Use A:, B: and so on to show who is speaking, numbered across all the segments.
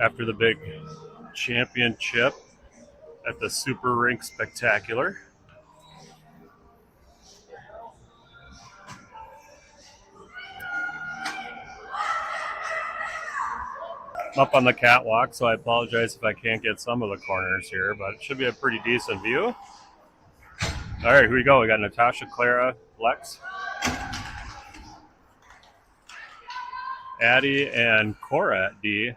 A: after the big championship at the Super Rink Spectacular. I'm up on the catwalk, so I apologize if I can't get some of the corners here, but it should be a pretty decent view. All right, here we go. We got Natasha, Clara, Lex, Addie, and Cora at D.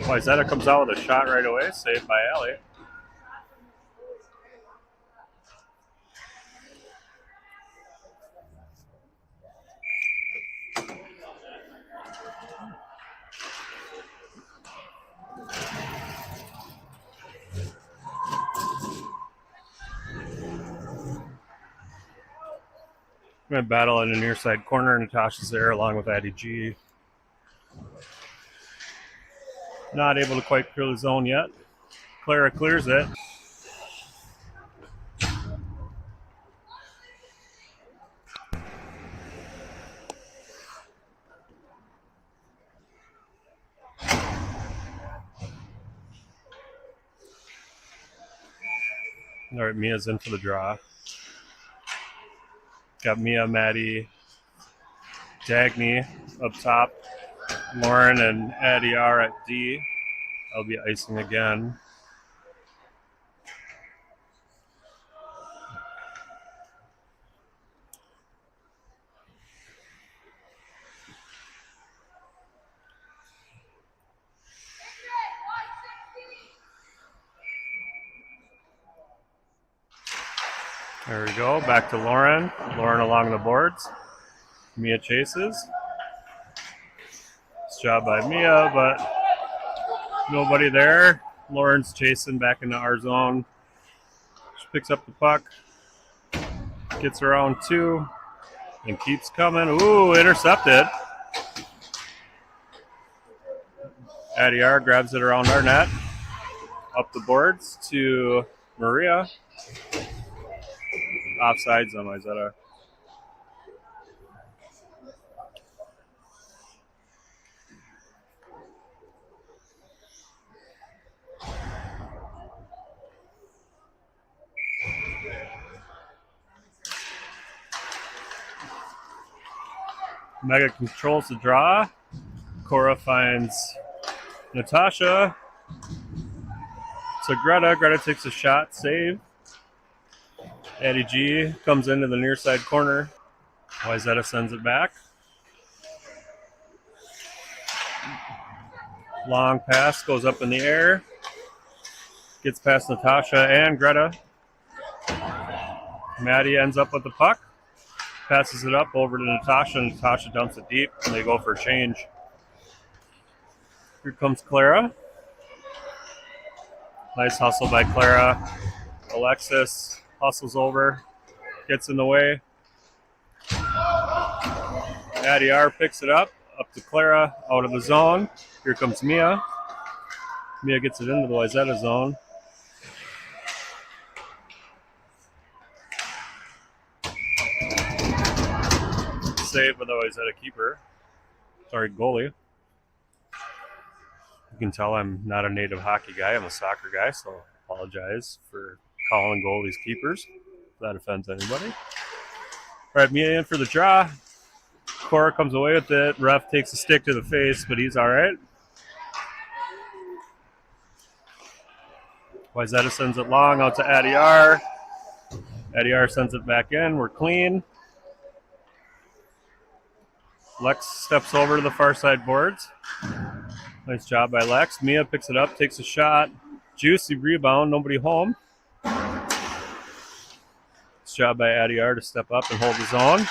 A: Wayzata comes out with a shot right away, saved by Allie. I'm going to battle in the near side corner. Natasha's there along with Addie G. Not able to quite clear the zone yet. Clara clears it. All right, Mia's in for the draw. Got Mia, Maddie, Dagny up top. Lauren and Addie are at D. I'll be icing again. There we go. Back to Lauren. Lauren along the boards. Mia chases. Nice job by Mia, but nobody there. Lauren's chasing back into our zone. She picks up the puck. Gets around 2. And keeps coming. Ooh, intercepted. Addie R grabs it around our net. Up the boards to Maria. Offsides on Wayzata. Mega controls the draw. Cora finds Natasha. So Greta. Greta takes a shot, save. Addie G comes into the near side corner. Wayzata sends it back. Long pass goes up in the air. Gets past Natasha and Greta. Maddie ends up with the puck. Passes it up over to Natasha, and Natasha dumps it deep, and they go for a change. Here comes Clara. Nice hustle by Clara. Alexis hustles over, gets in the way. Addie R picks it up to Clara, out of the zone. Here comes Mia. Mia gets it into the Wayzata zone. Save by the Wayzata keeper. Sorry, goalie. You can tell I'm not a native hockey guy. I'm a soccer guy, so I apologize for calling goalies keepers. If that offends anybody. All right, Mia in for the draw. Cora comes away with it. Ref takes a stick to the face, but he's all right. Wayzata sends it long out to Addie R. Addie R sends it back in. We're clean. Lex steps over to the far side boards. Nice job by Lex. Mia picks it up, takes a shot. Juicy rebound, nobody home. Nice job by Addie R to step up and hold his own.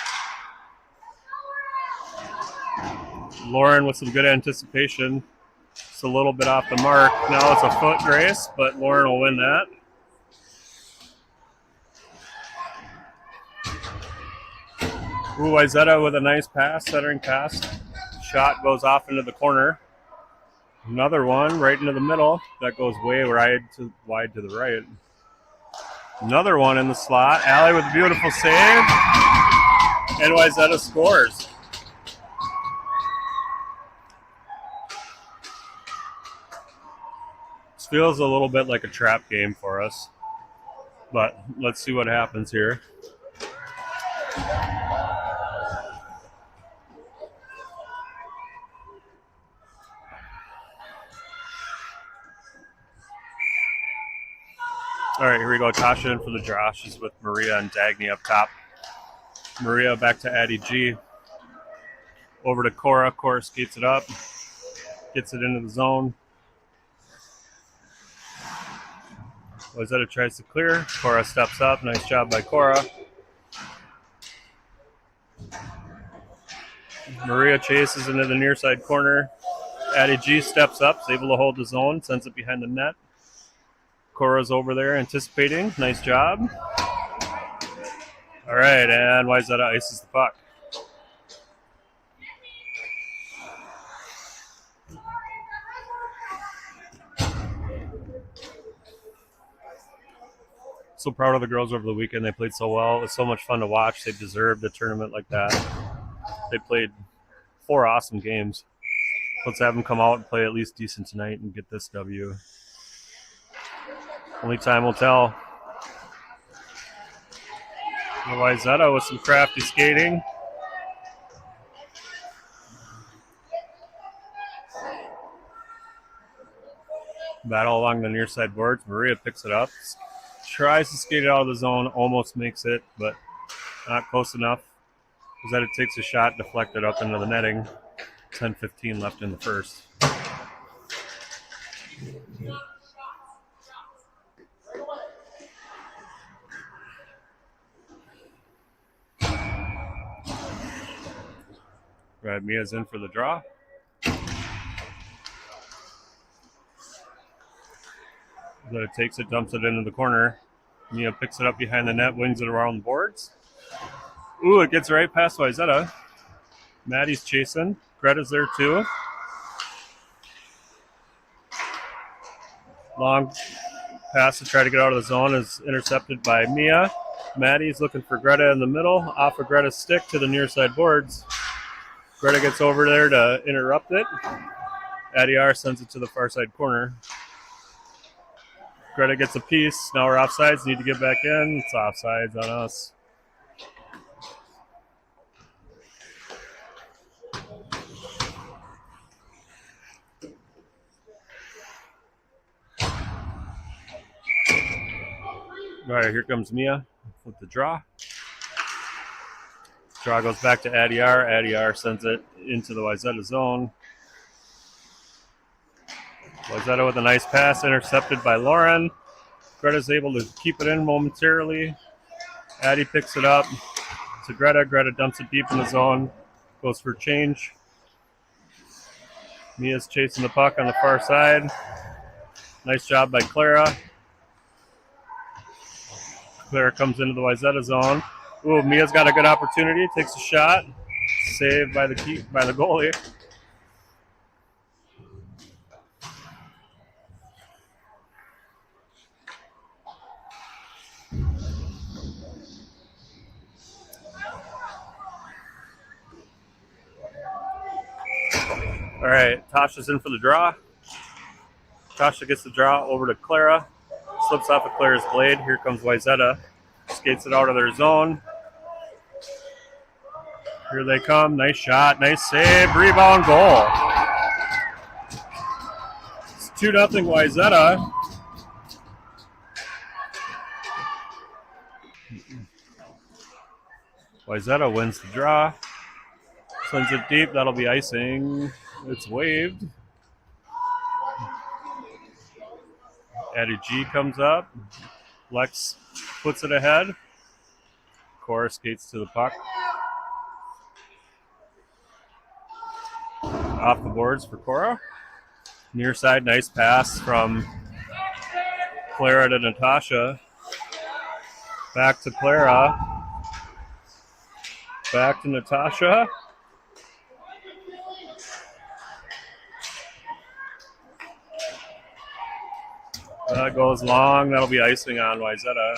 A: Lauren with some good anticipation. Just a little bit off the mark. Now it's a foot race, but Lauren will win that. Ooh, Wayzata with a nice pass, centering pass. Shot goes off into the corner. Another one right into the middle. That goes way wide to the right. Another one in the slot. Allie with a beautiful save. And Wayzata scores. feels a little bit like a trap game for us, but let's see what happens here. All right, here we go. Tasha in for the draw. She's with Maria and Dagny up top. Maria back to Addie G. Over to Cora. Cora skates it up. Gets it into the zone. Wayzata tries to clear. Cora steps up. Nice job by Cora. Maria chases into the near side corner. Addie G steps up. Is able to hold the zone. Sends it behind the net. Cora's over there anticipating. Nice job. All right, and Wayzata ices the puck. So proud of the girls over the weekend. They played so well. It was so much fun to watch. They deserved a tournament like that. They played 4 awesome games. Let's have them come out and play at least decent tonight and get this W. Only time will tell. Wayzata with some crafty skating. Battle along the near side boards. Maria picks it up. Tries to skate it out of the zone. Almost makes it, but not close enough. Wayzata takes a shot, deflected up into the netting. 10-15 left in the first. Right, Mia's in for the draw. Wayzata takes it, dumps it into the corner. Mia picks it up behind the net, wings it around the boards. Ooh, it gets right past Wayzata. Maddie's chasing. Greta's there too. Long pass to try to get out of the zone is intercepted by Mia. Maddie's looking for Greta in the middle. Off of Greta's stick to the near side boards. Greta gets over there to interrupt it. Addie R sends it to the far side corner. Greta gets a piece. Now we're offsides. Need to get back in. It's offsides on us. All right, here comes Mia with the draw. Draw goes back to Addie R. Addie R sends it into the Wayzata zone. Wayzata with a nice pass, intercepted by Lauren. Greta's able to keep it in momentarily. Addie picks it up to Greta. Greta dumps it deep in the zone. Goes for change. Mia's chasing the puck on the far side. Nice job by Clara. Clara comes into the Wayzata zone. Ooh, Mia's got a good opportunity. Takes a shot. Saved by the goalie. All right, Tasha's in for the draw. Tasha gets the draw over to Clara. Slips off of Clara's blade. Here comes Wayzata. Skates it out of their zone. Here they come. Nice shot. Nice save. Rebound goal. It's 2-0 Wayzata. Wayzata wins the draw. Sends it deep. That'll be icing. It's waved. Addie G comes up. Lex puts it ahead. Cora skates to the puck. Off the boards for Cora. Near side, nice pass from Clara to Natasha. Back to Clara. Back to Natasha. That goes long. That'll be icing on Wayzata.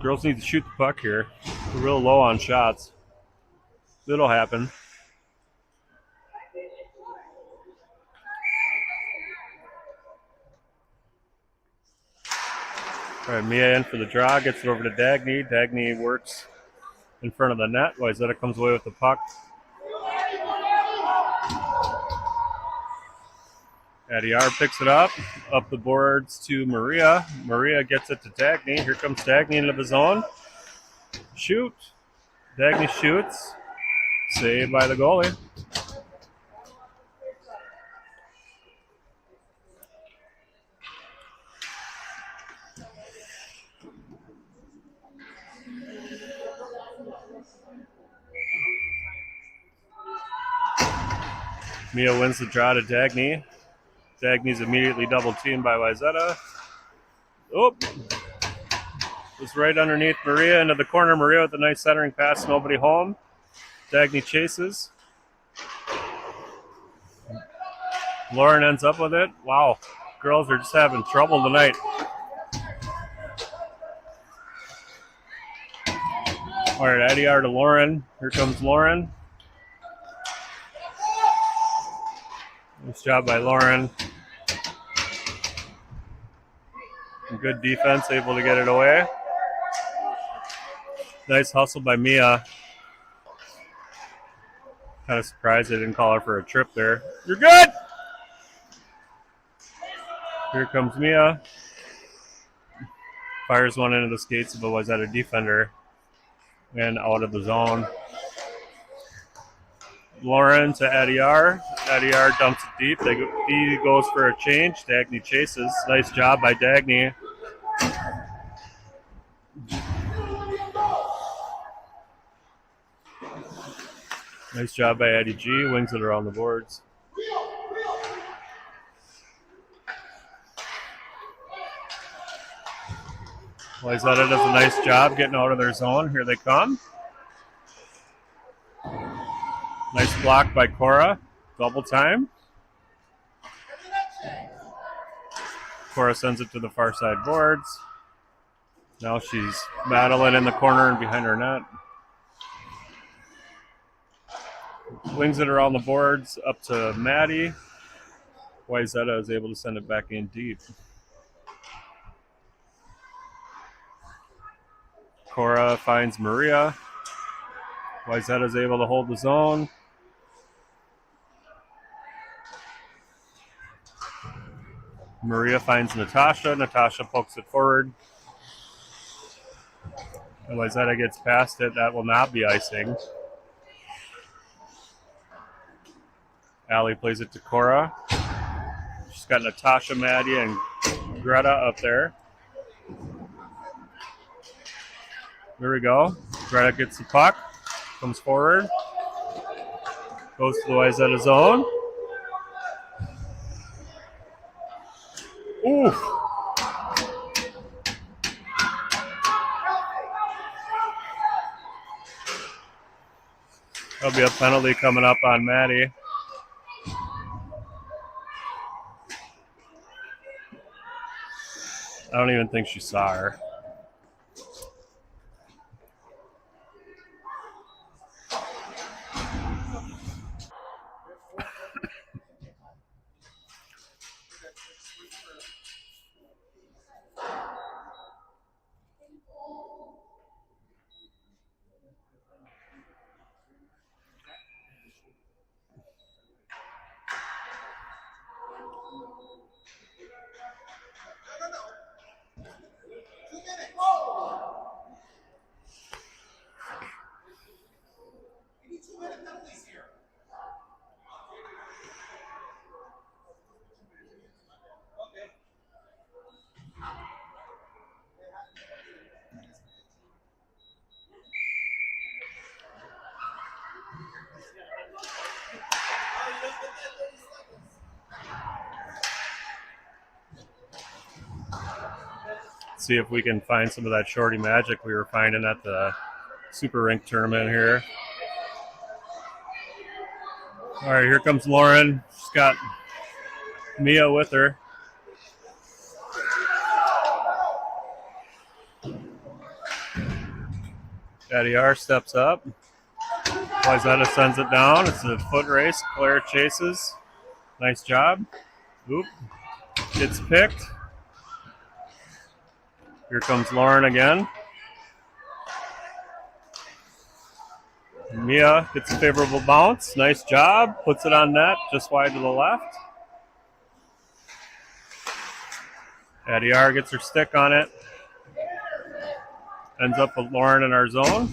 A: Girls need to shoot the puck here. real low on shots. It'll happen. All right, Mia in for the draw, gets it over to Dagny. Dagny works in front of the net. Wayzata comes away with the puck. Adiar picks it up the boards to Maria. Maria gets it to Dagny. Here comes Dagny into the zone. Shoot. Dagny shoots. Saved by the goalie. Mia wins the draw to Dagny. Dagny's immediately double teamed by Wayzata. Oh, was right underneath Maria into the corner. Maria with a nice centering pass, nobody home. Dagny chases. Lauren ends up with it. Wow, girls are just having trouble tonight. All right, Adiar to Lauren. Here comes Lauren. Nice job by Lauren. Good defense, able to get it away. Nice hustle by Mia. Kind of surprised they didn't call her for a trip there. You're good! Here comes Mia. Fires one into the skates of a Wayzata defender. And out of the zone. Lauren to Adiar. Adiar dumps it deep. He goes for a change. Dagny chases. Nice job by Dagny. Nice job by Eddie G. Wings it around the boards. Wayzata does a nice job getting out of their zone. Here they come. Nice block by Cora. Double time. Cora sends it to the far side boards. Now she's battling in the corner and behind her net. Wings it around the boards up to Maddie. Wayzata is able to send it back in deep. Cora finds Maria. Wayzata is able to hold the zone. Maria finds Natasha. Natasha pokes it forward. And Wayzata gets past it. That will not be icing. Allie plays it to Cora. She's got Natasha, Maddie, and Greta up there. There we go. Greta gets the puck. Comes forward. Goes to the Wayzata zone. Oof. There'll be a penalty coming up on Maddie. I don't even think she saw her. See if we can find some of that shorty magic we were finding at the Super Rink tournament here. All right, here comes Lauren. She's got Mia with her. Addie R steps up. Wayzata sends it down. It's a foot race. Claire chases. Nice job. Oop. Gets picked. Here comes Lauren again. Mia gets a favorable bounce. Nice job. Puts it on net, just wide to the left. Addie R gets her stick on it. Ends up with Lauren in our zone.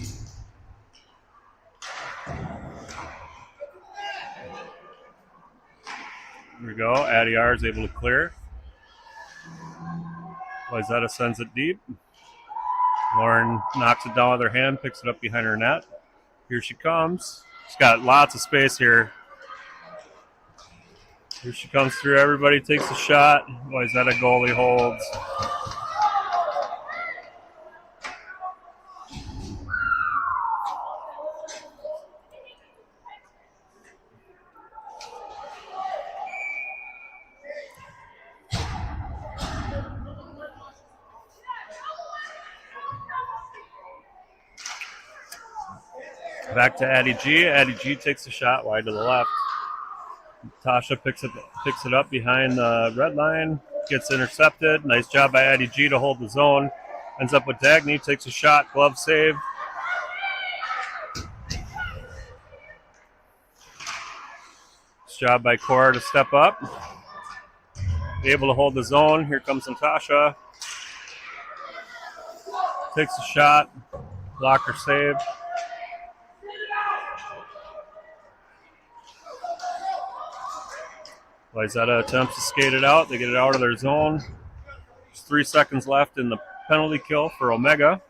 A: Here we go. Addie R is able to clear. Wayzata sends it deep. Lauren knocks it down with her hand, picks it up behind her net. Here she comes. She's got lots of space here. Here she comes through. Everybody takes a shot. Wayzata goalie holds. Back to Addie G. Addie G takes a shot wide to the left. Tasha picks it up behind the red line. Gets intercepted. Nice job by Addie G to hold the zone. Ends up with Dagny. Takes a shot. Glove save. Nice job by Cora to step up. Able to hold the zone. Here comes Natasha. Takes a shot. Blocker save. Wayzata attempts to skate it out. They get it out of their zone. There's 3 seconds left in the penalty kill for Omega.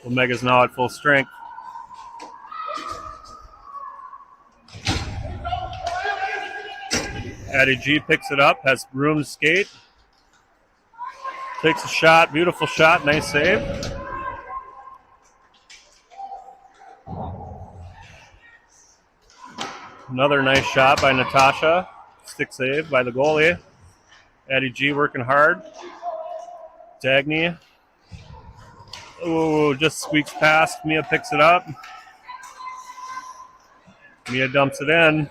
A: Omega's now at full strength. Addie G picks it up, has room to skate. Takes a shot, beautiful shot, nice save. Another nice shot by Natasha. Stick save by the goalie. Addie G working hard. Dagny. Ooh, just squeaks past. Mia picks it up. Mia dumps it in.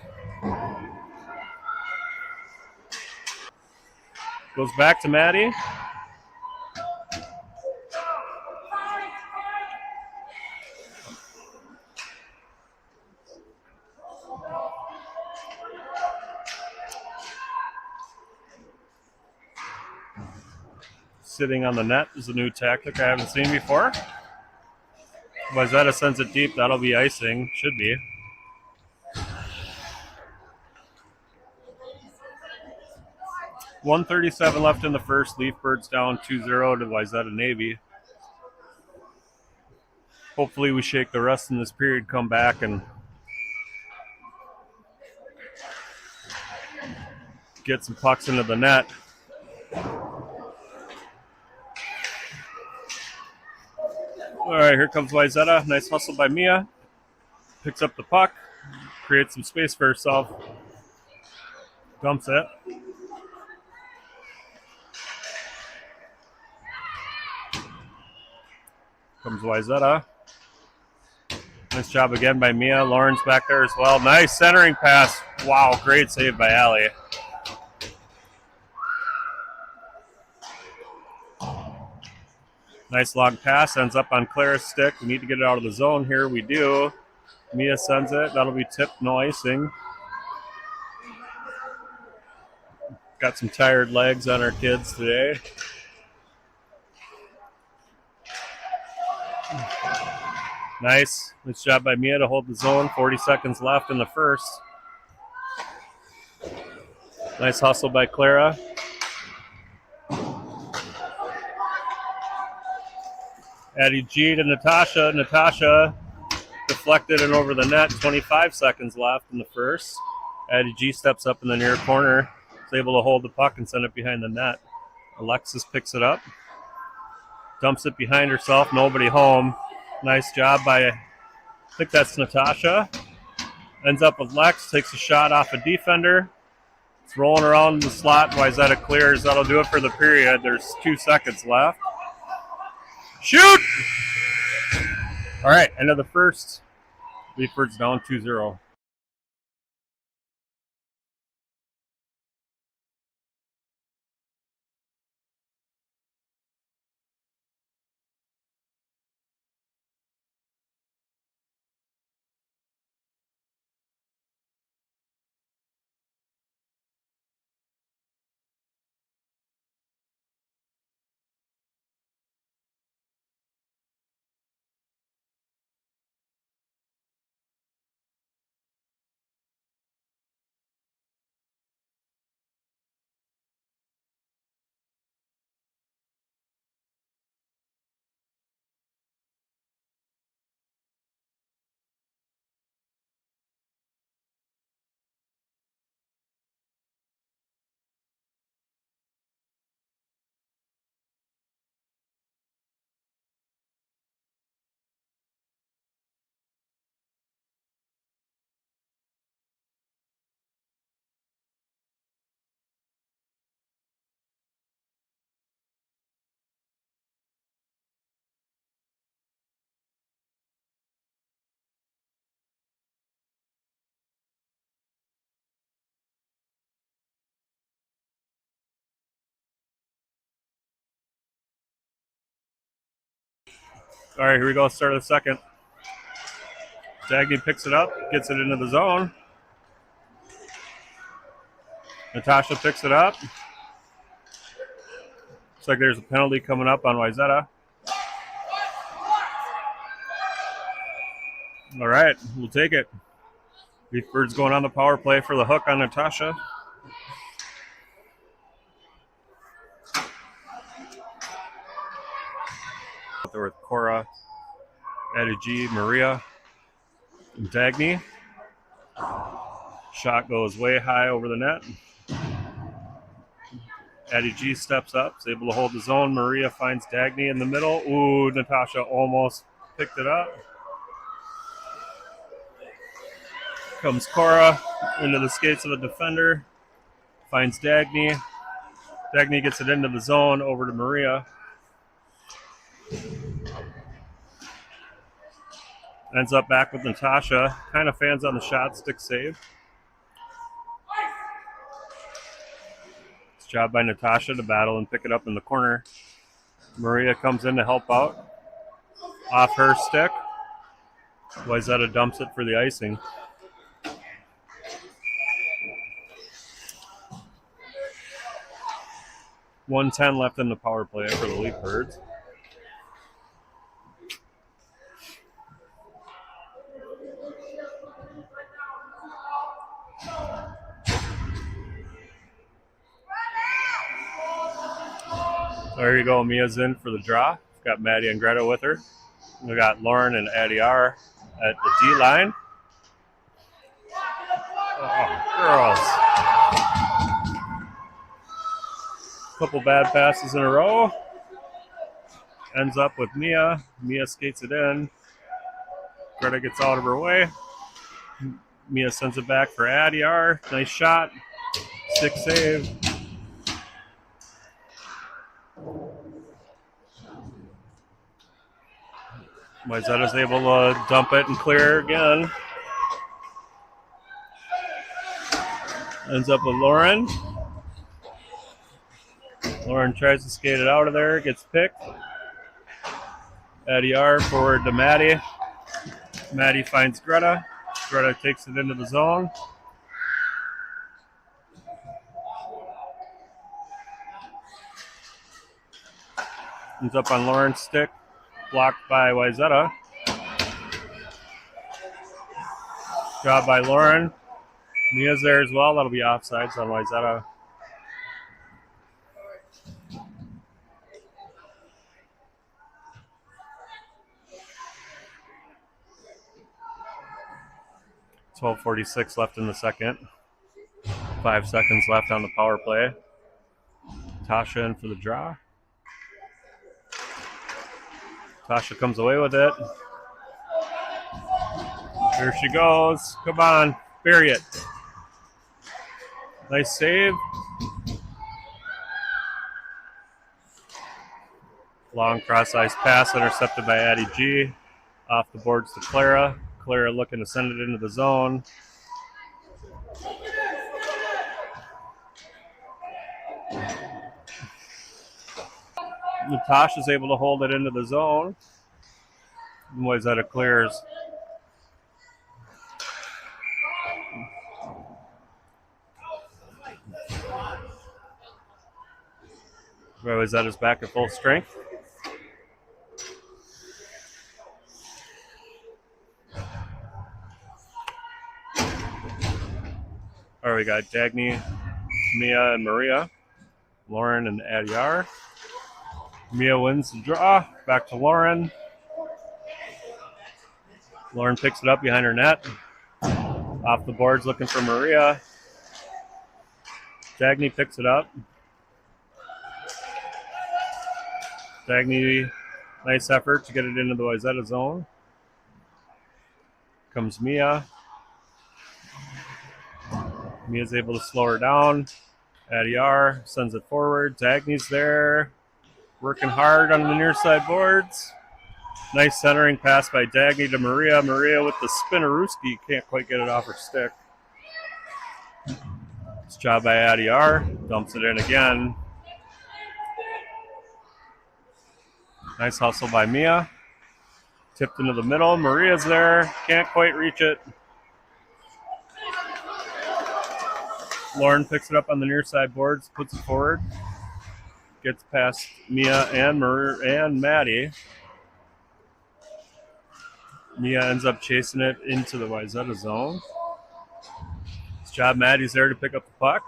A: Goes back to Maddie. Sitting on the net is a new tactic I haven't seen before. Wayzata sends it deep. That'll be icing. Should be. .137 left in the first. Leaf Birds down 2-0 to Wayzata Navy. Hopefully we shake the rest in this period, come back, and get some pucks into the net. All right, here comes Wayzata. Nice hustle by Mia. Picks up the puck. Creates some space for herself. Dumps it. Comes Wayzata. Nice job again by Mia. Lauren's back there as well. Nice centering pass. Wow, great save by Allie. Nice long pass. Ends up on Claire's stick. We need to get it out of the zone here. We do. Mia sends it. That'll be tipped. No icing. Got some tired legs on our kids today. Nice. Nice job by Mia to hold the zone. 40 seconds left in the first. Nice hustle by Clara. Addie G to Natasha. Natasha deflected and over the net. 25 seconds left in the first. Addie G steps up in the near corner. Is able to hold the puck and send it behind the net. Alexis picks it up. Dumps it behind herself. Nobody home. Nice job by, I think that's Natasha. Ends up with Lex. Takes a shot off a defender. It's rolling around in the slot. Wayzata clears. That'll do it for the period. There's 2 seconds left. Shoot! All right, end of the first. Leaford's down 2-0. All right, here we go. Start of the second. Dagny picks it up, gets it into the zone. Natasha picks it up. Looks like there's a penalty coming up on Wayzata. All right, we'll take it. Leafbird's going on the power play for the hook on Natasha. Out there with Cora, Addie G, Maria, and Dagny. Shot goes way high over the net. Addie G steps up, is able to hold the zone. Maria finds Dagny in the middle. Ooh, Natasha almost picked it up. Comes Cora into the skates of a defender. Finds Dagny. Dagny gets it into the zone over to Maria. Ends up back with Natasha. Kind of fans on the shot, stick save. It's job by Natasha to battle and pick it up in the corner. Maria comes in to help out. Off her stick. Wayzata dumps it for the icing. .110 left in the power play for the Leafbirds. There you go. Mia's in for the draw. Got Maddie and Greta with her. We got Lauren and Addie R at the D line. Oh, girls. Couple bad passes in a row. Ends up with Mia. Mia skates it in. Greta gets out of her way. Mia sends it back for Addie R. Nice shot. Stick save. Wayzata's able to dump it and clear again. Ends up with Lauren. Lauren tries to skate it out of there, gets picked. Addie R forward to Maddie. Maddie finds Greta. Greta takes it into the zone. Ends up on Lauren's stick. Blocked by Wayzata. Job by Lauren. Mia's there as well. That'll be offsides on Wayzata. .12:46 left in the second. 5 seconds left on the power play. Tasha in for the draw. Tasha comes away with it. Here she goes. Come on. Bury it. Nice save. Long cross-ice pass intercepted by Addie G. Off the boards to Clara. Clara looking to send it into the zone. Natasha's able to hold it into the zone. Wayzata clears. Wayzata's back at full strength. All right, we got Dagny, Mia, and Maria. Lauren and Adyar. Mia wins the draw. Back to Lauren. Lauren picks it up behind her net. Off the boards looking for Maria. Dagny picks it up. Dagny, nice effort to get it into the Wayzata zone. Comes Mia. Mia's able to slow her down. Adyar sends it forward. Dagny's there. Working hard on the near side boards. Nice centering pass by Dagny to Maria. Maria with the spinnerooski. Can't quite get it off her stick. Nice job by Adyar. Dumps it in again. Nice hustle by Mia. Tipped into the middle. Maria's there. Can't quite reach it. Lauren picks it up on the near side boards. Puts it forward. Gets past Mia and Maddie. Mia ends up chasing it into the Wayzata zone. Nice job. Maddie's there to pick up the puck.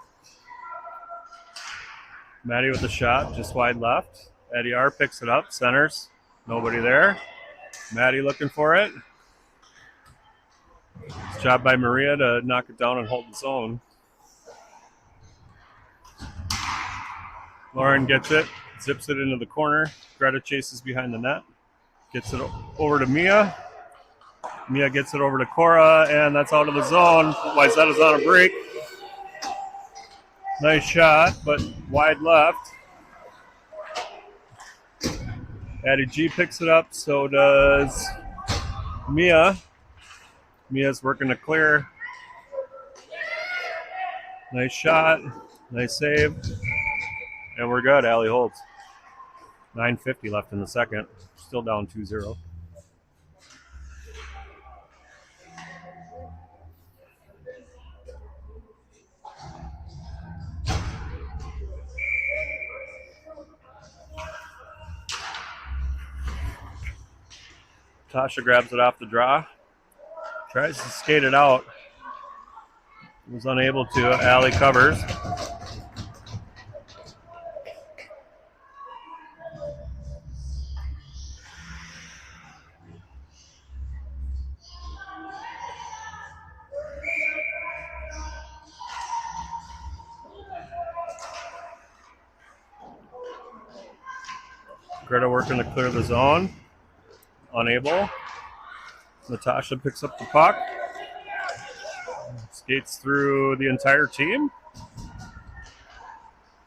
A: Maddie with the shot, just wide left. Adyar picks it up, centers. Nobody there. Maddie looking for it. Nice job by Maria to knock it down and hold the zone. Lauren gets it, zips it into the corner. Greta chases behind the net. Gets it over to Mia. Mia gets it over to Cora, and that's out of the zone. Wayzata's on a break. Nice shot, but wide left. Addie G picks it up, so does Mia. Mia's working to clear. Nice shot, nice save. And we're good. Allie holds. 9:50 left in the second. Still down 2-0. Tasha grabs it off the draw. Tries to skate it out. Was unable to. Allie covers. Greta working to clear the zone. Unable. Natasha picks up the puck. Skates through the entire team.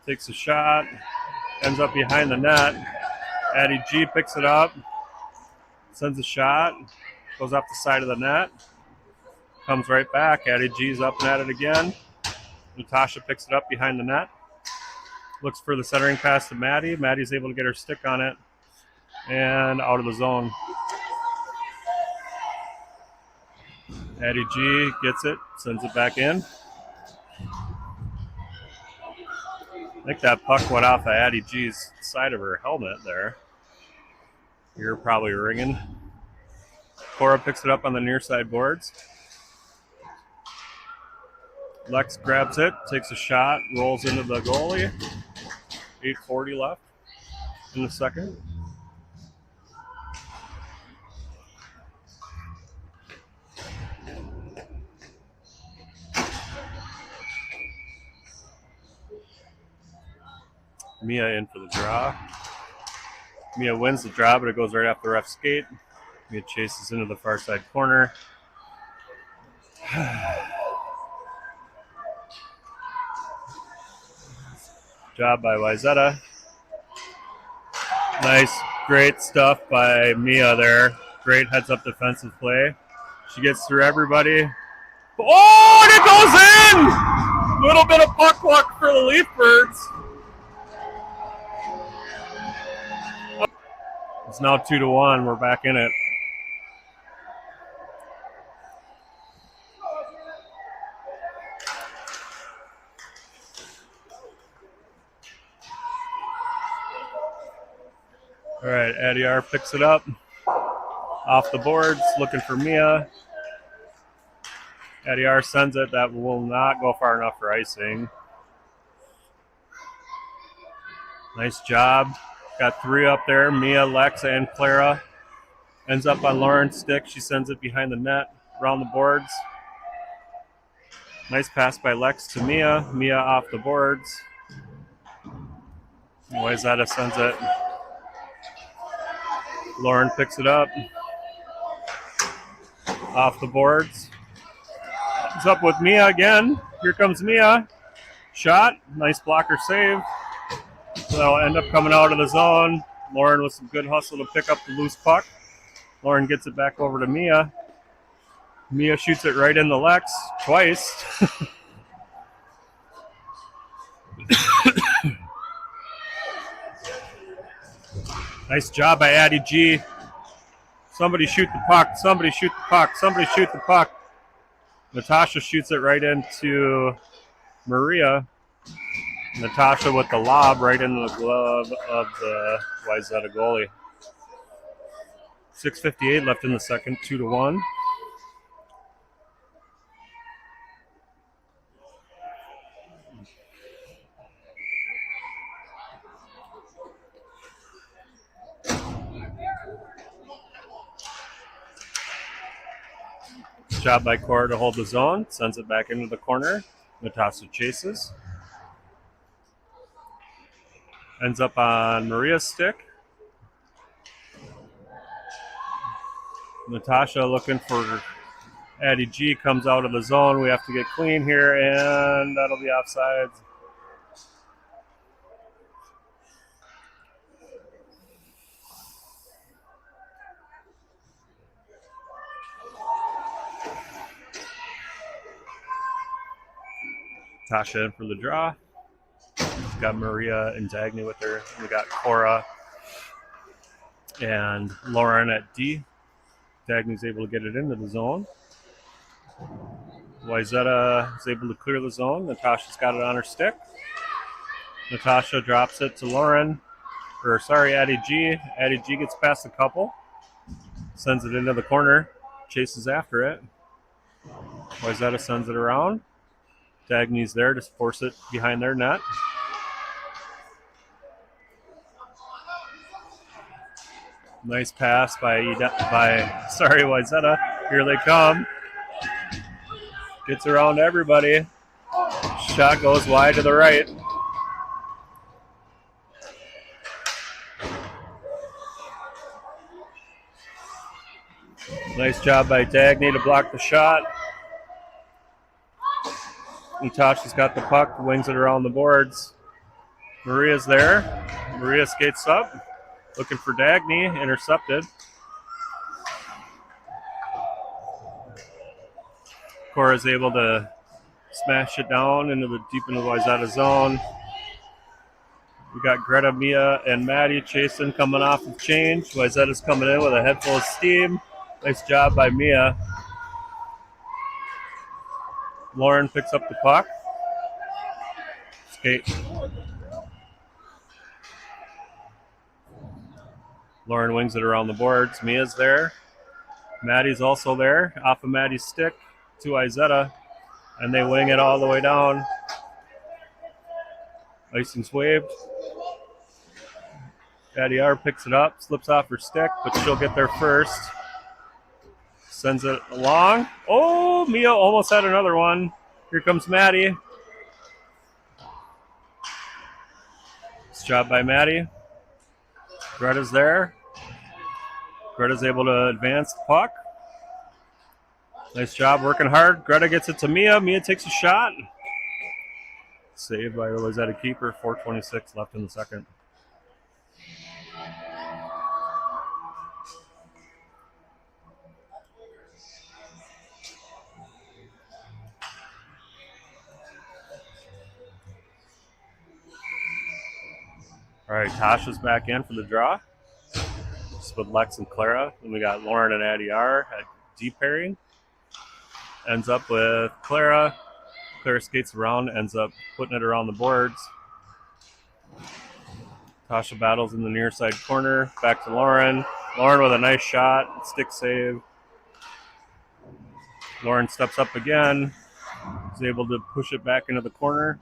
A: Takes a shot. Ends up behind the net. Addie G picks it up. Sends a shot. Goes off the side of the net. Comes right back. Addie G's up and at it again. Natasha picks it up behind the net. Looks for the centering pass to Maddie. Maddie's able to get her stick on it. And out of the zone. Addie G gets it. Sends it back in. I think that puck went off of Addie G's side of her helmet there. You're probably ringing. Cora picks it up on the near side boards. Lex grabs it, takes a shot, rolls into the goalie. 8:40 left in the second. Mia in for the draw. Mia wins the draw, but it goes right off the ref skate. Mia chases into the far side corner. Job by Wayzata. Nice, great stuff by Mia there. Great heads-up defensive play. She gets through everybody. Oh, and it goes in! Little bit of puck luck for the Leaf Birds. It's now 2-1. We're back in it. All right, Addie R picks it up. Off the boards, looking for Mia. Addie R sends it. That will not go far enough for icing. Nice job. Got 3 up there. Mia, Lex, and Clara. Ends up on Lauren's stick. She sends it behind the net, around the boards. Nice pass by Lex to Mia. Mia off the boards. Wayzata sends it. Lauren picks it up. Off the boards. It's up with Mia again. Here comes Mia. Shot. Nice blocker save. So that'll end up coming out of the zone. Lauren with some good hustle to pick up the loose puck. Lauren gets it back over to Mia. Mia shoots it right in the Lex twice. Nice job by Addie G. Somebody shoot the puck. Somebody shoot the puck. Somebody shoot the puck. Natasha shoots it right into Maria. Natasha with the lob right into the glove of the Wayzata goalie. 6:58 left in the second, 2-1. Job by Cora to hold the zone. Sends it back into the corner. Natasha chases. Ends up on Maria's stick. Natasha looking for Addie G. Comes out of the zone. We have to get clean here, and that'll be offsides. Tasha in for the draw. We've got Maria and Dagny with her. We got Cora and Lauren at D. Dagny's able to get it into the zone. Wayzata is able to clear the zone. Natasha's got it on her stick. Natasha drops it to Lauren. Addie G. Addie G gets past a couple. Sends it into the corner. Chases after it. Wayzata sends it around. Dagny's there to force it behind their net. Nice pass by Wayzata. Here they come. Gets around everybody. Shot goes wide to the right. Nice job by Dagny to block the shot. Natasha's got the puck, wings it around the boards. Maria's there. Maria skates up, looking for Dagny, intercepted. Cora's able to smash it down into the deep into the Wayzata zone. We got Greta, Mia, and Maddie chasing, coming off of change. Wayzata's coming in with a head full of steam. Nice job by Mia. Lauren picks up the puck. Skate. Lauren wings it around the boards. Mia's there. Maddie's also there. Off of Maddie's stick to Wayzata. And they wing it all the way down. Icing's waved. Addie R picks it up, slips off her stick, but she'll get there first. Sends it along. Oh, Mia almost had another one. Here comes Maddie. Nice job by Maddie. Greta's there. Greta's able to advance the puck. Nice job, working hard. Greta gets it to Mia. Mia takes a shot. Saved by the Wayzata keeper. 4:26 left in the second. All right, Tasha's back in for the draw. Just with Lex and Clara. Then we got Lauren and Addie R at D pairing. Ends up with Clara. Clara skates around, ends up putting it around the boards. Tasha battles in the near side corner. Back to Lauren. Lauren with a nice shot. Stick save. Lauren steps up again. Is able to push it back into the corner.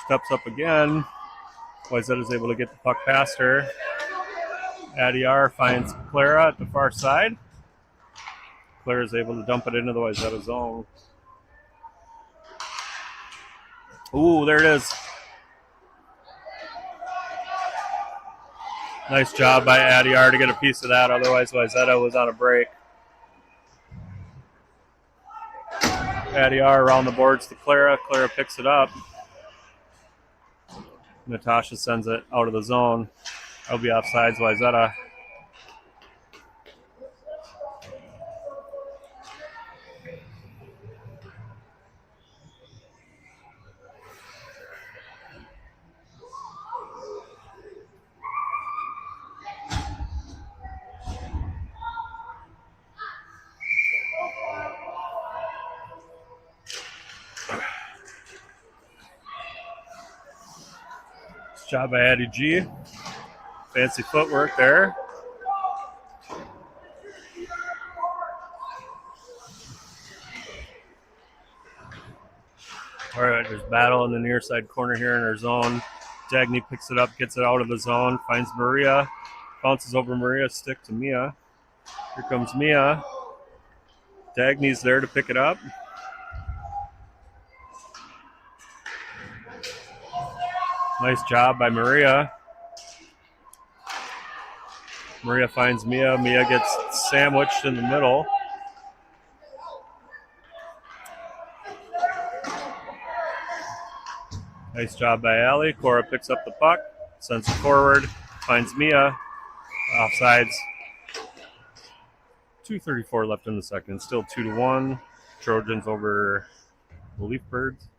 A: Steps up again. Wayzata is able to get the puck past her. Addie R finds Clara at the far side. Clara is able to dump it into the Wayzata zone. Ooh, there it is. Nice job by Addie R to get a piece of that. Otherwise, Wayzata was on a break. Addie R around the boards to Clara. Clara picks it up. Natasha sends it out of the zone. That'll be offsides, Wayzata. Nice job by Addie G. Fancy footwork there. All right, there's battle in the near side corner here in our zone. Dagny picks it up, gets it out of the zone, finds Maria, bounces over Maria's stick to Mia. Here comes Mia. Dagny's there to pick it up. Nice job by Maria. Maria finds Mia. Mia gets sandwiched in the middle. Nice job by Allie. Cora picks up the puck, sends it forward, finds Mia. Offsides. 2:34 left in the second. Still 2-1. Trojans over the Leaf Birds.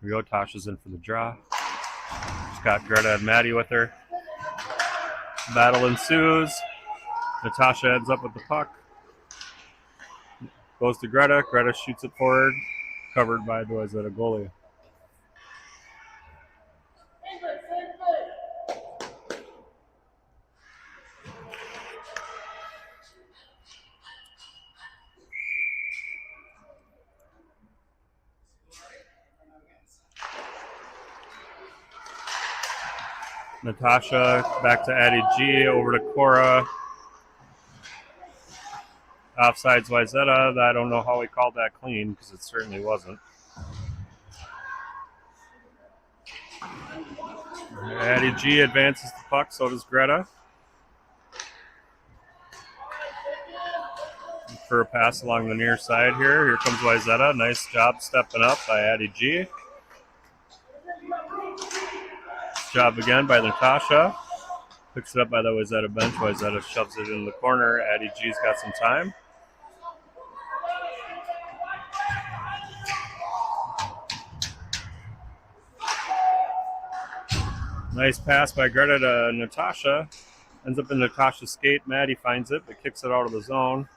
A: Here we go. Tasha's in for the draw. She's got Greta and Maddie with her. Battle ensues. Natasha ends up with the puck. Goes to Greta. Greta shoots it forward. Covered by the Wayzata goalie. Natasha back to Addie G, over to Cora. Offsides Wayzata. I don't know how we called that clean because it certainly wasn't. Addie G advances the puck, so does Greta. For a pass along the near side here. Here comes Wayzata. Nice job stepping up by Addie G. Job again by Natasha. Picks it up by the Wayzata bench. Wayzata shoves it in the corner. Addie G's got some time. Nice pass by Greta to Natasha. Ends up in Natasha's skate. Maddie finds it, but kicks it out of the zone.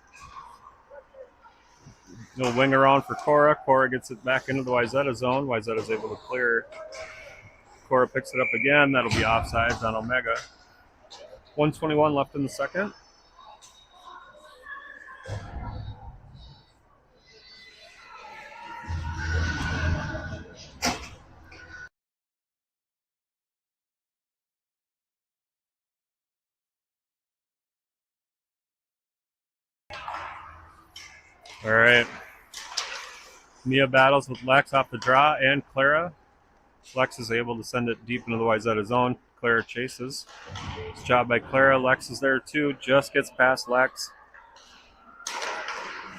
A: No wing around for Cora. Cora gets it back into the Wayzata zone. Wayzata's able to clear. Cora picks it up again. That'll be offsides on Omega. 1:21 left in the second. All right. Mia battles with Lex off the draw and Clara. Lex is able to send it deep into the Wayzata zone. Clara chases. Nice job by Clara. Lex is there too. Just gets past Lex.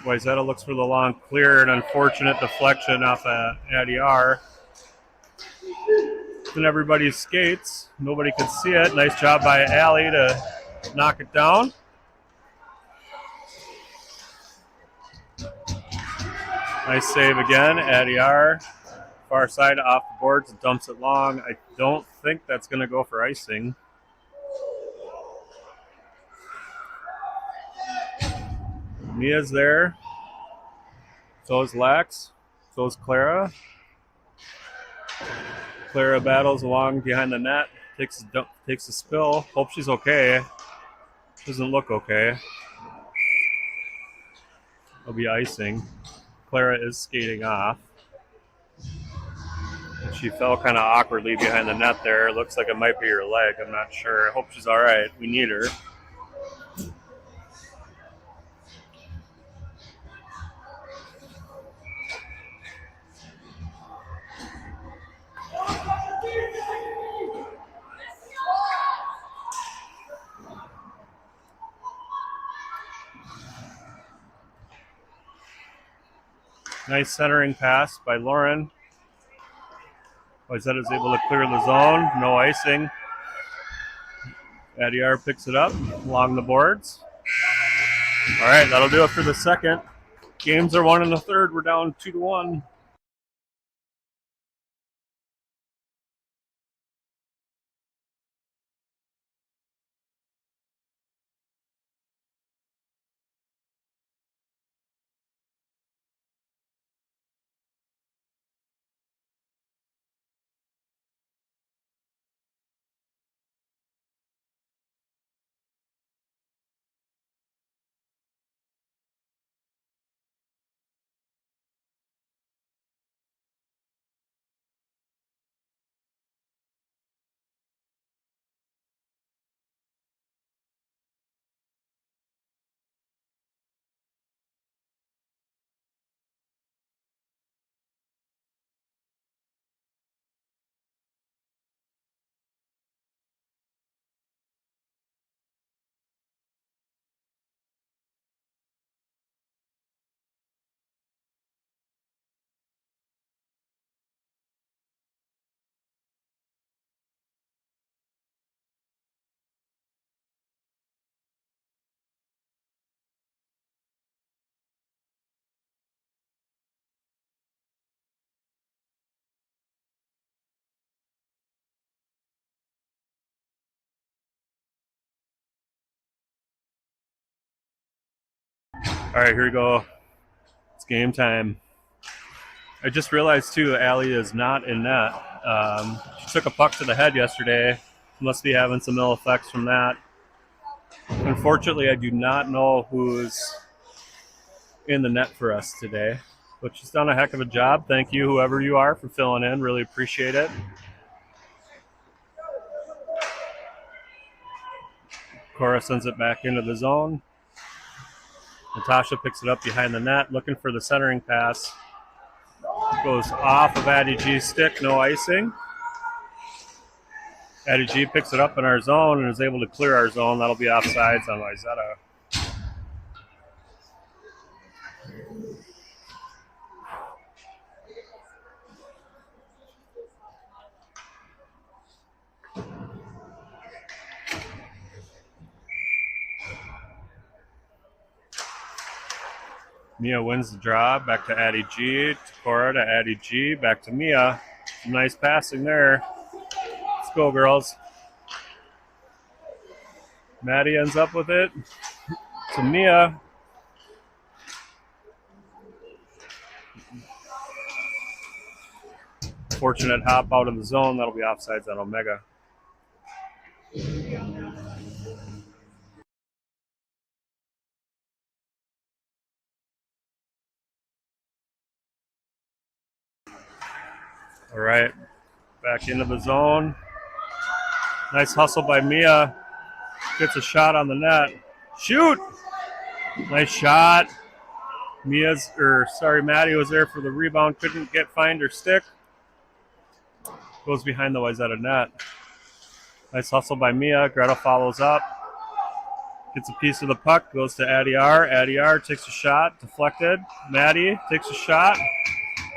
A: Wayzata looks for the long clear. An unfortunate deflection off of Addie R. In everybody's skates. Nobody could see it. Nice job by Allie to knock it down. Nice save again. Addy R. Far side off the boards, dumps it long. I don't think that's going to go for icing. Mia's there. So is Lex. So is Clara. Clara battles along behind the net. Takes a spill. Hope she's okay. Doesn't look okay. It'll be icing. Clara is skating off. She fell kind of awkwardly behind the net there. Looks like it might be her leg. I'm not sure. I hope she's all right. We need her. Nice centering pass by Lauren. Wayzata is able to clear the zone. No icing. Addy R picks it up along the boards. All right, that'll do it for the second. Games are 1 in the third. We're down 2-1. All right, here we go. It's game time. I just realized, too, Allie is not in net. She took a puck to the head yesterday. Must be having some ill effects from that. Unfortunately, I do not know who's in the net for us today. But she's done a heck of a job. Thank you, whoever you are, for filling in. Really appreciate it. Cora sends it back into the zone. Natasha picks it up behind the net, looking for the centering pass. Goes off of Addie G's stick, no icing. Addie G picks it up in our zone and is able to clear our zone. That'll be offsides on Wayzata. Mia wins the draw. Back to Addie G. To Cora to Addie G. Back to Mia. Some nice passing there. Let's go, girls. Maddie ends up with it. To Mia. Fortunate hop out of the zone. That'll be offsides on Omega. All right. Back into the zone. Nice hustle by Mia. Gets a shot on the net. Shoot! Nice shot. Maddie was there for the rebound. Couldn't find her stick. Goes behind the Wayzata net. Nice hustle by Mia. Greta follows up. Gets a piece of the puck. Goes to Addy R. Addy R takes a shot. Deflected. Maddie takes a shot.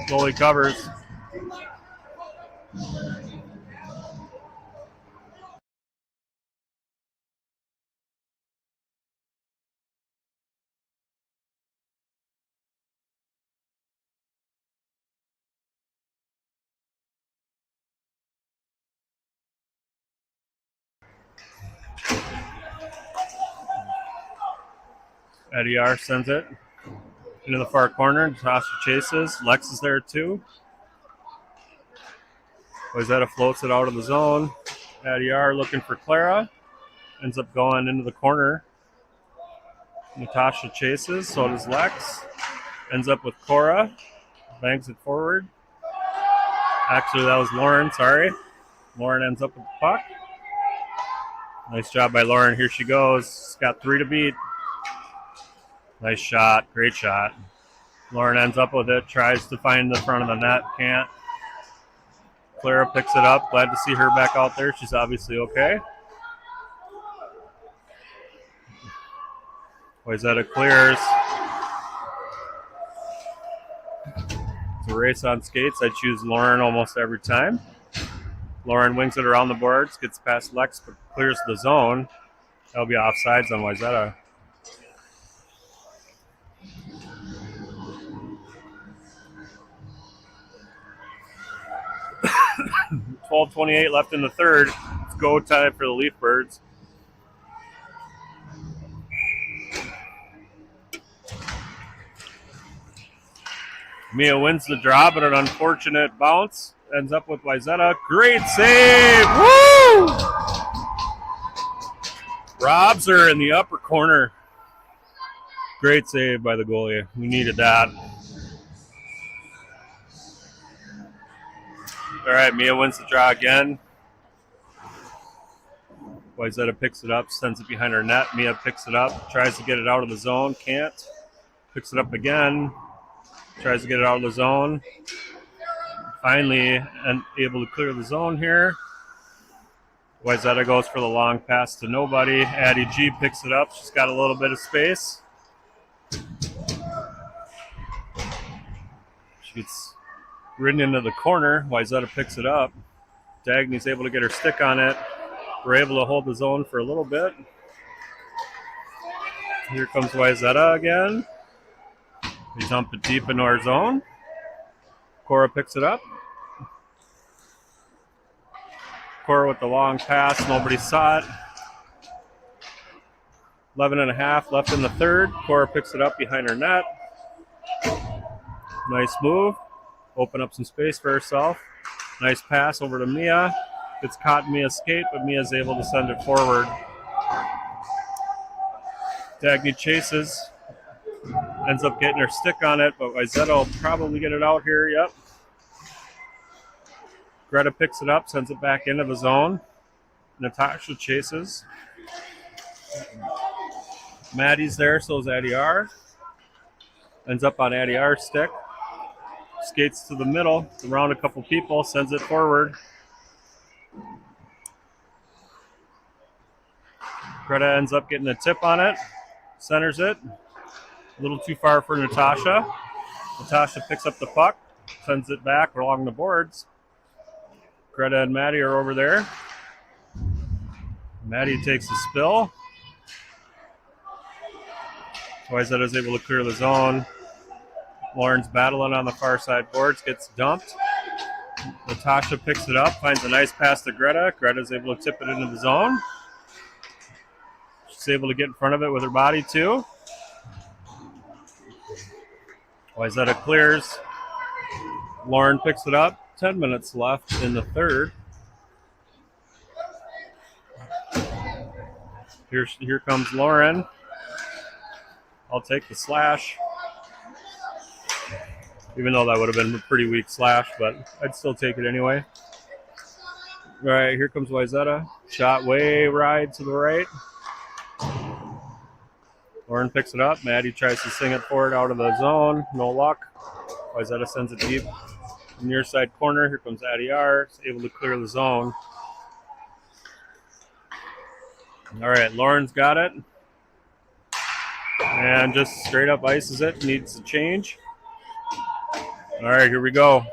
A: Goalie covers. Eddie R sends it into the far corner. Natasha chases. Lex is there too. Wayzata floats it out of the zone. Eddie R looking for Clara. Ends up going into the corner. Natasha chases. So does Lex. Ends up with Cora. Bangs it forward. Actually, that was Lauren. Sorry. Lauren ends up with the puck. Nice job by Lauren. Here she goes. She's got 3 to beat. Nice shot. Great shot. Lauren ends up with it. Tries to find the front of the net. Can't. Clara picks it up. Glad to see her back out there. She's obviously okay. Wayzata clears. It's a race on skates. I choose Lauren almost every time. Lauren wings it around the boards, gets past Lex, but clears the zone. That'll be offsides on Wayzata. 12:28 left in the third. It's go time for the Leaf Birds. Mia wins the draw, but an unfortunate bounce. Ends up with Wayzata. Great save! Woo! Robs her in the upper corner. Great save by the goalie. We needed that. All right, Mia wins the draw again. Wayzata picks it up, sends it behind her net. Mia picks it up, tries to get it out of the zone, can't. Picks it up again, tries to get it out of the zone. Finally, and able to clear the zone here. Wayzata goes for the long pass to nobody. Addie G picks it up. She's got a little bit of space. She gets ridden into the corner. Wayzata picks it up. Dagny's able to get her stick on it. We're able to hold the zone for a little bit. Here comes Wayzata again. We dump it deep into our zone. Cora picks it up. Cora with the long pass. Nobody saw it. 11.5 left in the third. Cora picks it up behind her net. Nice move. Open up some space for herself. Nice pass over to Mia. It's caught in Mia's skate, but Mia's able to send it forward. Dagny chases. Ends up getting her stick on it, but Wayzata will probably get it out here. Yep. Greta picks it up, sends it back into the zone. Natasha chases. Maddie's there, so is Addie R. Ends up on Addie R's stick. Skates to the middle, around a couple people, sends it forward. Greta ends up getting a tip on it. Centers it. A little too far for Natasha. Natasha picks up the puck, sends it back along the boards. Greta and Maddie are over there. Maddie takes a spill. Wayzata is able to clear the zone. Lauren's battling on the far side boards, gets dumped. Natasha picks it up, finds a nice pass to Greta. Greta's able to tip it into the zone. She's able to get in front of it with her body too. Wayzata clears. Lauren picks it up. 10 minutes left in the third. Here comes Lauren. I'll take the slash. Even though that would have been a pretty weak slash, but I'd still take it anyway. All right, here comes Wayzata. Shot way wide to the right. Lauren picks it up. Maddie tries to sing it forward out of the zone. No luck. Wayzata sends it deep. Near side corner. Here comes Addie R. Able to clear the zone. All right, Lauren's got it. And just straight up ices it. Needs to change. All right, here we go.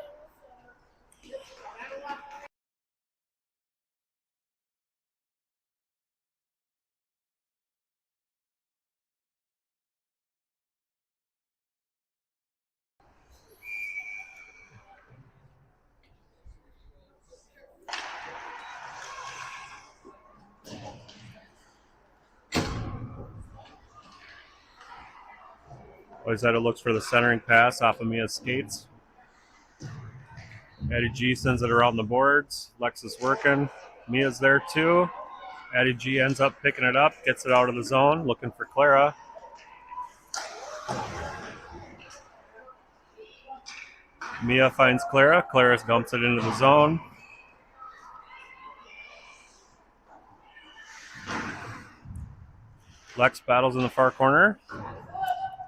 A: Wayzata looks for the centering pass off of Mia's skates. Addie G sends it around the boards. Lex is working. Mia's there too. Addie G ends up picking it up, gets it out of the zone, looking for Clara. Mia finds Clara. Clara dumps it into the zone. Lex battles in the far corner.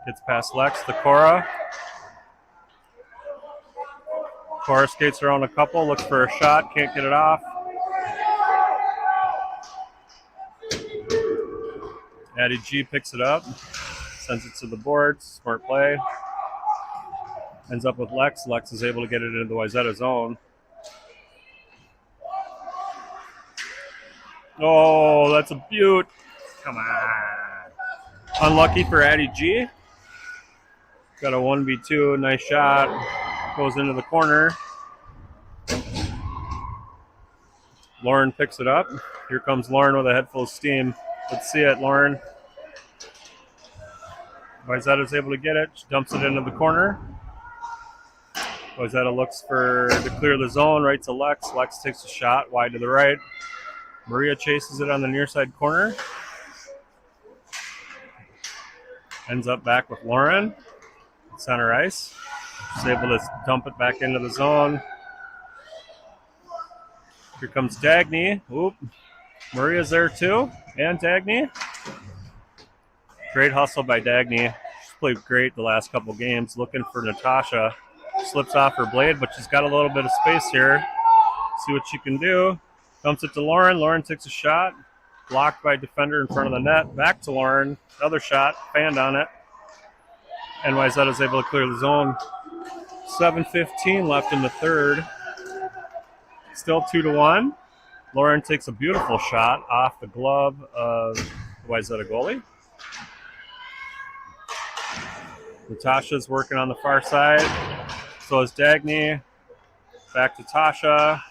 A: Gets past Lex to Cora. Cora skates around a couple, looks for a shot, can't get it off. Addie G picks it up, sends it to the boards. Smart play. Ends up with Lex. Lex is able to get it into the Wayzata zone. Oh, that's a beaut. Come on. Unlucky for Addie G. Got a 1v2, nice shot. Goes into the corner. Lauren picks it up. Here comes Lauren with a head full of steam. Let's see it, Lauren. Wayzata's able to get it. She dumps it into the corner. Wayzata looks to clear the zone, right to Lex. Lex takes a shot wide to the right. Maria chases it on the near side corner. Ends up back with Lauren. Center ice. She's able to dump it back into the zone. Here comes Dagny. Oop. Maria's there too. And Dagny. Great hustle by Dagny. She's played great the last couple games. Looking for Natasha. Slips off her blade, but she's got a little bit of space here. See what she can do. Dumps it to Lauren. Lauren takes a shot. Blocked by defender in front of the net. Back to Lauren. Another shot. Fanned on it. And Wayzata's able to clear the zone. 7:15 left in the third. Still 2-1. Lauren takes a beautiful shot off the glove of the Wayzata goalie. Natasha's working on the far side. So is Dagny. Back to Tasha.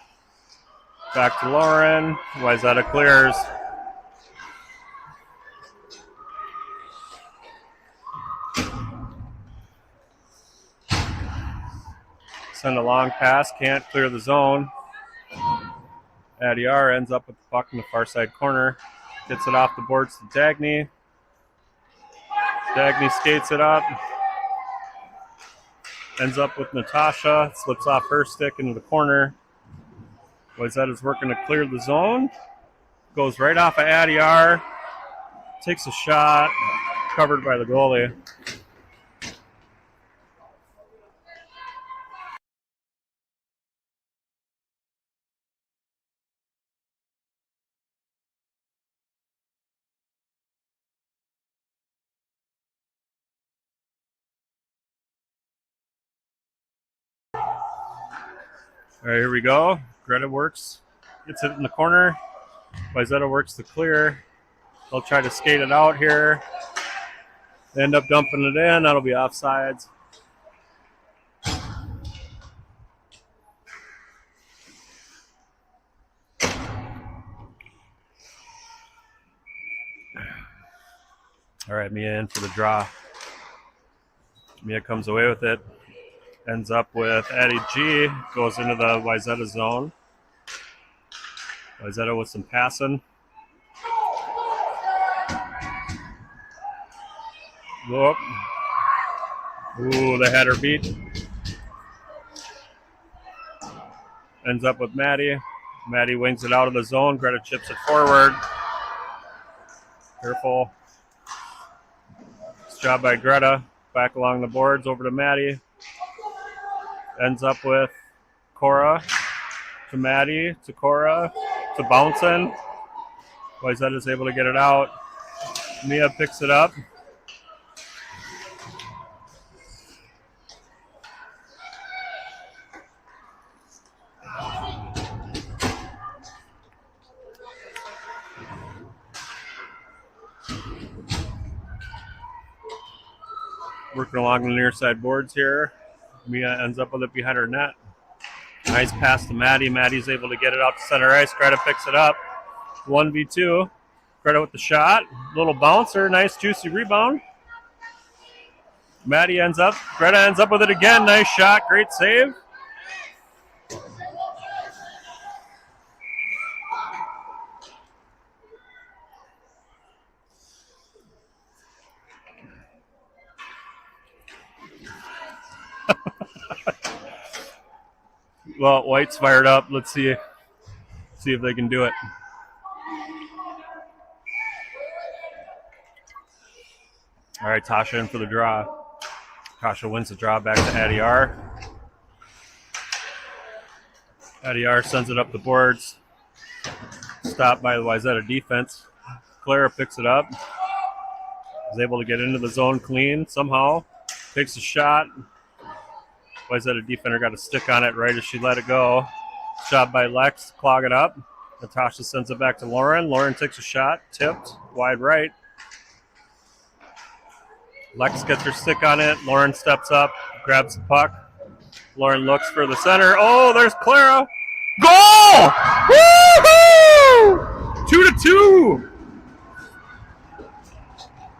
A: Back to Lauren. Wayzata clears. Send a long pass. Can't clear the zone. Addie R ends up with the puck in the far side corner. Gets it off the boards to Dagny. Dagny skates it up. Ends up with Natasha. Slips off her stick into the corner. Wayzata's working to clear the zone. Goes right off of Addie R. Takes a shot. Covered by the goalie. All right, here we go. Greta works. Gets it in the corner. Wayzata works to clear. They'll try to skate it out here. They end up dumping it in. That'll be offsides. All right, Mia in for the draw. Mia comes away with it. Ends up with Addie G. Goes into the Wayzata zone. Wayzata with some passing. Whoop. Ooh, they had her beat. Ends up with Maddie. Maddie wings it out of the zone. Greta chips it forward. Careful. Nice job by Greta. Back along the boards over to Maddie. Ends up with Cora to Maddie to Cora to bouncing. Wayzata is able to get it out. Mia picks it up. Working along the near side boards here. Mia ends up with it behind her net. Nice pass to Maddie. Maddie's able to get it out to center ice. Greta picks it up. 1v2. Greta with the shot. Little bouncer. Nice juicy rebound. Maddie ends up. Greta ends up with it again. Nice shot. Great save. Well, White's fired up. Let's see if they can do it. All right, Tasha in for the draw. Tasha wins the draw back to Addie R. Addie R sends it up the boards. Stopped by the Wayzata defense. Clara picks it up. Is able to get into the zone clean somehow. Takes a shot. Wayzata defender got a stick on it right as she let it go. Shot by Lex, clog it up. Natasha sends it back to Lauren. Lauren takes a shot, tipped, wide right. Lex gets her stick on it. Lauren steps up, grabs the puck. Lauren looks for the center. Oh, there's Clara. Goal! Woo-hoo! 2-2.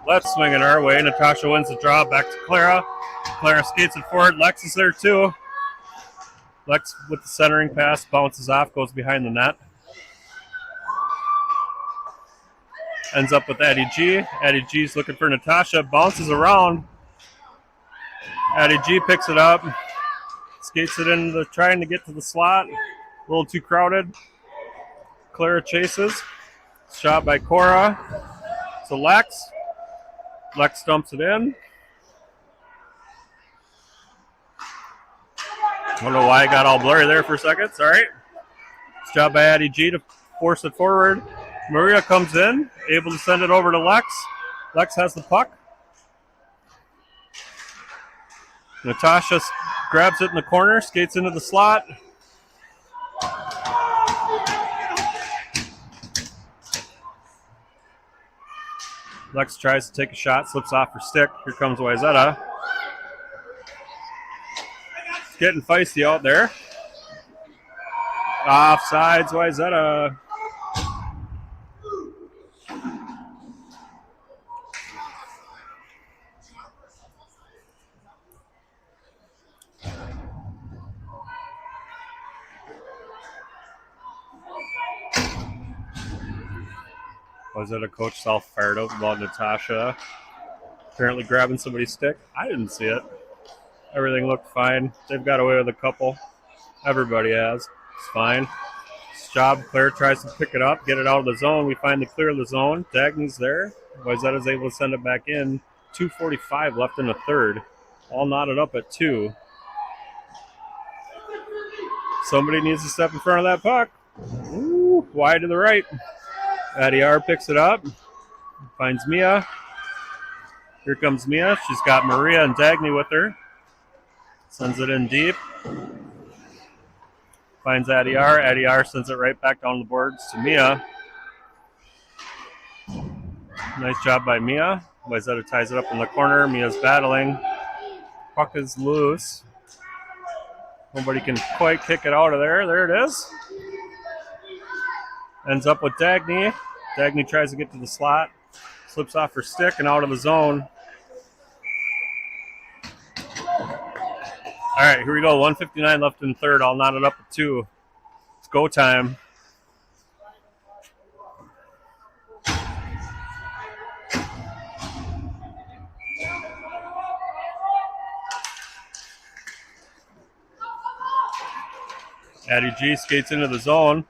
A: Left swinging our way. Natasha wins the draw. Back to Clara. Clara skates it forward. Lex is there too. Lex with the centering pass bounces off, goes behind the net. Ends up with Addie G. Addie G's looking for Natasha. Bounces around. Addie G picks it up. Skates it into trying to get to the slot. A little too crowded. Clara chases. Shot by Cora. To Lex. Lex dumps it in. I don't know why I got all blurry there for a second. Sorry. Nice job by Addie G to force it forward. Maria comes in, able to send it over to Lex. Lex has the puck. Natasha grabs it in the corner, skates into the slot. Lex tries to take a shot, slips off her stick. Here comes Wayzata. It's getting feisty out there. Offsides, Wayzata. Wayzata coach all fired up about Natasha apparently grabbing somebody's stick. I didn't see it. Everything looked fine. They've got away with a couple. Everybody has. It's fine. This job, Claire tries to pick it up, get it out of the zone. We finally clear the zone. Dagny's there. Wayzata's able to send it back in. 2:45 left in the third. All knotted up at 2. Somebody needs to step in front of that puck. Ooh, wide to the right. Addie R picks it up. Finds Mia. Here comes Mia. She's got Maria and Dagny with her. Sends it in deep. Finds Addie R. Addie R sends it right back down the boards to Mia. Nice job by Mia. Wayzata ties it up in the corner. Mia's battling. Puck is loose. Nobody can quite kick it out of there. There it is. Ends up with Dagny. Dagny tries to get to the slot. Slips off her stick and out of the zone. All right, here we go. 1:59 left in third. All knotted up at 2. It's go time. Addie G skates into the zone.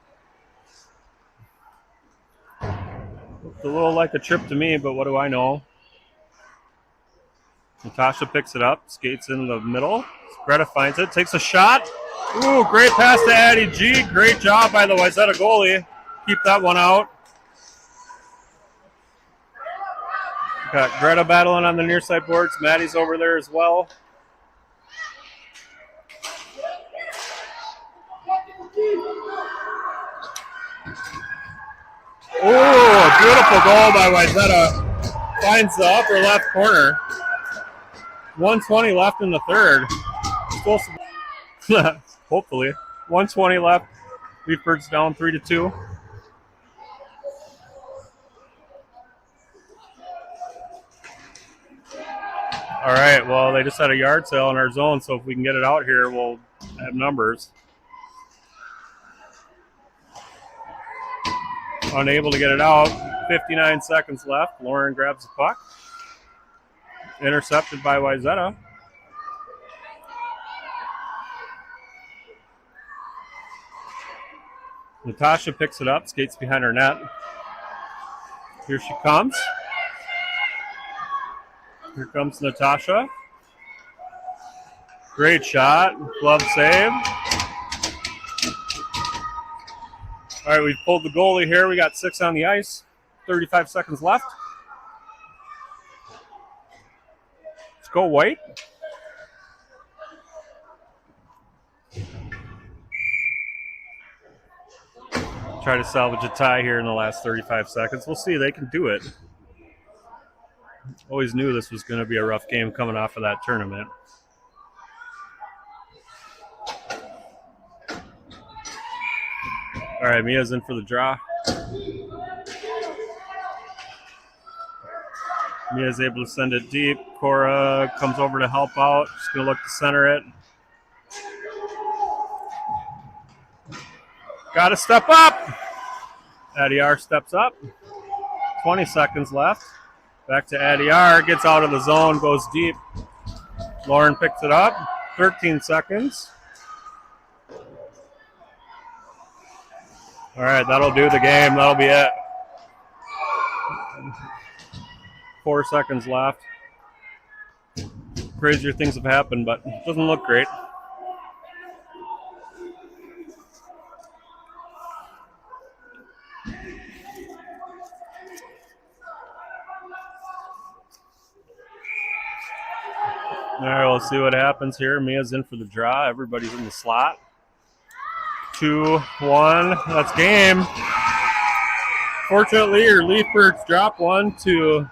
A: Looked a little like a trip to me, but what do I know? Natasha picks it up, skates in the middle. Greta finds it, takes a shot. Ooh, great pass to Addie G. Great job by the Wayzata goalie. Keep that one out. Got Greta battling on the near side boards. Maddie's over there as well. Oh, a beautiful goal by Wayzata. Finds the upper left corner. 1:20 left in the third. Supposed to hopefully. 1:20 left. Leafbird's down 3-2. All right, well, they just had a yard sale in our zone, so if we can get it out here, we'll have numbers. Unable to get it out. 59 seconds left. Lauren grabs the puck. Intercepted by Wayzata. Natasha picks it up, skates behind her net. Here she comes. Here comes Natasha. Great shot. Glove save. All right, we've pulled the goalie here. We got 6 on the ice. 35 seconds left. Let's go, White. Try to salvage a tie here in the last 35 seconds. We'll see. They can do it. Always knew this was going to be a rough game coming off of that tournament. All right, Mia's in for the draw. Mia's able to send it deep. Cora comes over to help out. She's going to look to center it. Got to step up. Adiar steps up. 20 seconds left. Back to Adiar. Gets out of the zone, goes deep. Lauren picks it up. 13 seconds. All right, that'll do the game. That'll be it. 4 seconds left. Crazier things have happened, but it doesn't look great. All right, we'll see what happens here. Mia's in for the draw. Everybody's in the slot. 2-1. That's game. Fortunately, your Leaf Birds drop one to